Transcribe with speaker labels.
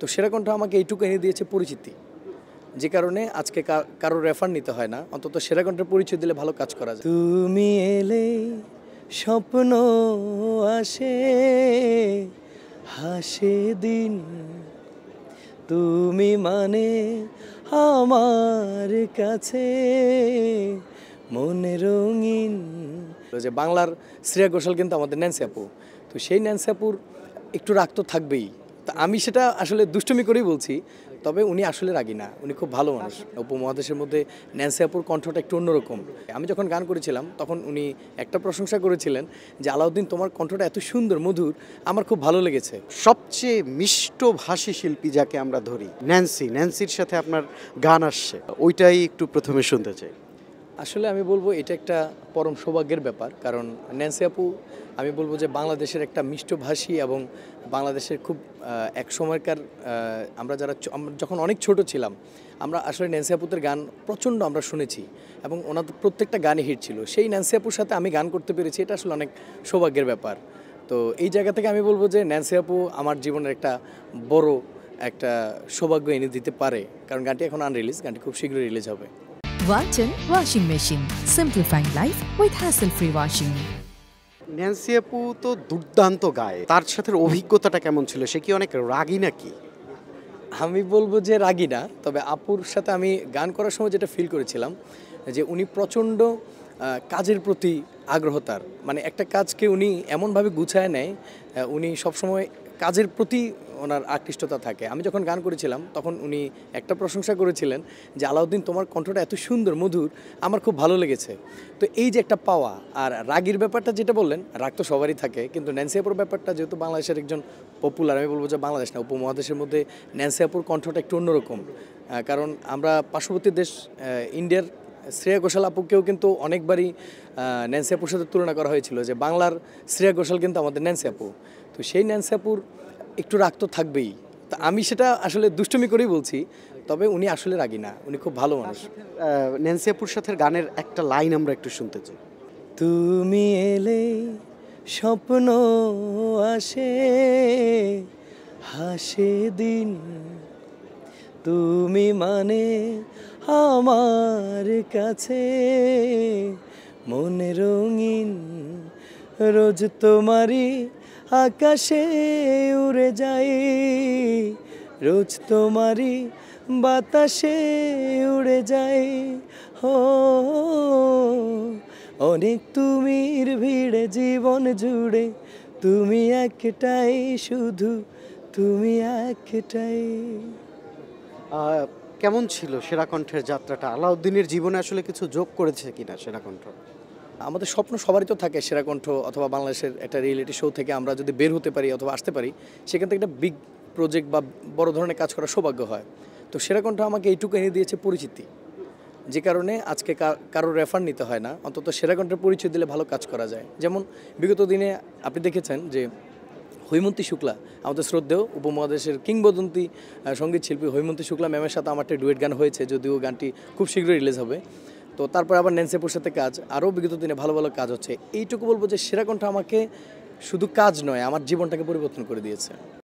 Speaker 1: তো সেরা কণ্ঠ আমাকে এইটুকু এনে দিয়েছে পরিচিতি, যে কারণে আজকে কারোর রেফার নিতে হয় না, অন্তত সেরা কণ্ঠের পরিচয় দিলে ভালো কাজ করা যায়। তুমি এলে স্বপ্ন আসে, হাসে দিন, তুমি মানে আমার কাছে মনে রঙিন। যে বাংলার শ্রেয়া ঘোষাল কিন্তু আমাদের ন্যান্সি আপু, তো সেই ন্যান্সি আপুর একটু রাগ তো থাকবেই। তা আমি সেটা আসলে দুষ্টুমি করেই বলছি, তবে উনি আসলে রাগী না, উনি খুব ভালো মানুষ। উপমহাদেশের মধ্যে ন্যান্সি আপুর কণ্ঠটা একটু অন্যরকম। আমি যখন গান করেছিলাম তখন উনি একটা প্রশংসা করেছিলেন যে আলাউদ্দিন তোমার কণ্ঠটা এত সুন্দর মধুর, আমার খুব ভালো লেগেছে।
Speaker 2: সবচেয়ে মিষ্টভাষী শিল্পী যাকে আমরা ধরি ন্যান্সির সাথে আপনার গান আসছে, ওইটাই একটু প্রথমে শুনতে চাই।
Speaker 1: আসলে আমি বলবো এটা একটা পরম সৌভাগ্যের ব্যাপার, কারণ ন্যান্সি আপু আমি বলবো যে বাংলাদেশের একটা মিষ্টভাষী এবং বাংলাদেশের খুব এক সময়কার আমরা যখন অনেক ছোট ছিলাম আমরা আসলে ন্যান্সি আপুদের গান প্রচণ্ড আমরা শুনেছি এবং ওনাদের প্রত্যেকটা গানই হিট ছিল। সেই ন্যান্সি আপুর সাথে আমি গান করতে পেরেছি, এটা আসলে অনেক সৌভাগ্যের ব্যাপার। তো এই জায়গা থেকে আমি বলবো যে ন্যান্সি আপু আমার জীবনের একটা বড় একটা সৌভাগ্য এনে দিতে পারে, কারণ গানটি এখন আনরিলিজ, গানটি খুব শীঘ্রই রিলিজ হবে।
Speaker 3: Walton Washing Machine, simplifying life with hassle-free washing.
Speaker 2: Nancy আপু তো দুর্দান্ত গায়, তার সাথে অভিজ্ঞতাটা কেমন ছিল? সে কি অনেক রাগী নাকি?
Speaker 1: আমি বলবো যে রাগী না, তবে আপুর সাথে আমি গান করার সময় যেটা ফিল করেছিলাম যে উনি প্রচণ্ড কাজের প্রতি আগ্রহ, তার মানে একটা কাজকে উনি এমনভাবে গুছায় নেয়, উনি সবসময় কাজের প্রতি ওনার আকৃষ্টতা থাকে। আমি যখন গান করেছিলাম তখন উনি একটা প্রশংসা করেছিলেন যে আলাউদ্দিন তোমার কণ্ঠটা এত সুন্দর মধুর, আমার খুব ভালো লেগেছে। তো এই যে একটা পাওয়া, আর রাগীর ব্যাপারটা যেটা বললেন, রাগ তো সবারই থাকে, কিন্তু ন্যান্সি আপুর ব্যাপারটা যেহেতু বাংলাদেশের একজন পপুলার, আমি বলবো যে বাংলাদেশ না উপমহাদেশের মধ্যে ন্যান্সি আপুর কণ্ঠটা একটু অন্যরকম, কারণ আমরা পার্শ্ববর্তী দেশ ইন্ডিয়ার শ্রেয়া ঘোষাল আপুকেও কিন্তু অনেকবারই ন্যান্সি আপুর সাথে তুলনা করা হয়েছিল যে বাংলার শ্রেয়া ঘোষাল কিন্তু আমাদের ন্যান্সি আপু। তো সেই ন্যান্সি আপুর একটু রাগ তো থাকবেই, তা আমি সেটা আসলে দুষ্টুমি করেই বলছি, তবে উনি আসলে রাগী না, উনি খুব ভালো মানুষ।
Speaker 2: ন্যান্সি আপুর সাথে গানের একটা লাইন আমরা একটু শুনতে চাই।
Speaker 1: তুমি এলে স্বপ্ন আসে, হাসে দিন, তুমি মানে আমার কাছে মনে রঙিন, রোজ তোমারই আকাশে উড়ে যাই, রোজ তোমারই বাতাসে উড়ে যাই, হো অনেক তুমির ভিড়ে জীবন জুড়ে, তুমি একটাই, শুধু তুমি একটাই।
Speaker 2: কেমন ছিল সেরা কণ্ঠের যাত্রাটা? আলাউদ্দিনের জীবনে আসলে কিছু যোগ করেছে কিনা সেরা কণ্ঠ?
Speaker 1: আমাদের স্বপ্ন সবারই তো থাকে সেরা কণ্ঠ অথবা বাংলাদেশের একটা রিয়েলিটি শো থেকে আমরা যদি বের হতে পারি অথবা আসতে পারি, সেখান থেকে একটা বিগ প্রজেক্ট বা বড় ধরনের কাজ করার সৌভাগ্য হয়। তো সেরা কণ্ঠ আমাকে এইটুকু এনে দিয়েছে পরিচিতি, যে কারণে আজকে কারোর রেফার নিতে হয় না, অন্তত সেরা কণ্ঠের পরিচয় দিলে ভালো কাজ করা যায়। যেমন বিগত দিনে আপনি দেখেছেন যে হৈমন্তী শুক্লা, আমাদের শ্রদ্ধেয় উপমহাদেশের কিংবদন্তি সঙ্গীত শিল্পী হৈমন্তী শুক্লা ম্যামের সাথে আমার একটা ডুয়েট গান হয়েছে, যদিও গানটি খুব শীঘ্রই রিলিজ হবে। তো তারপর আবার ন্যান্সি আপুর সাথে কাজ, আরও বিগত দিনে ভালো ভালো কাজ হচ্ছে। এইটুকু বলবো যে সেরা কণ্ঠ আমাকে শুধু কাজ নয়, আমার জীবনটাকে পরিবর্তন করে দিয়েছে।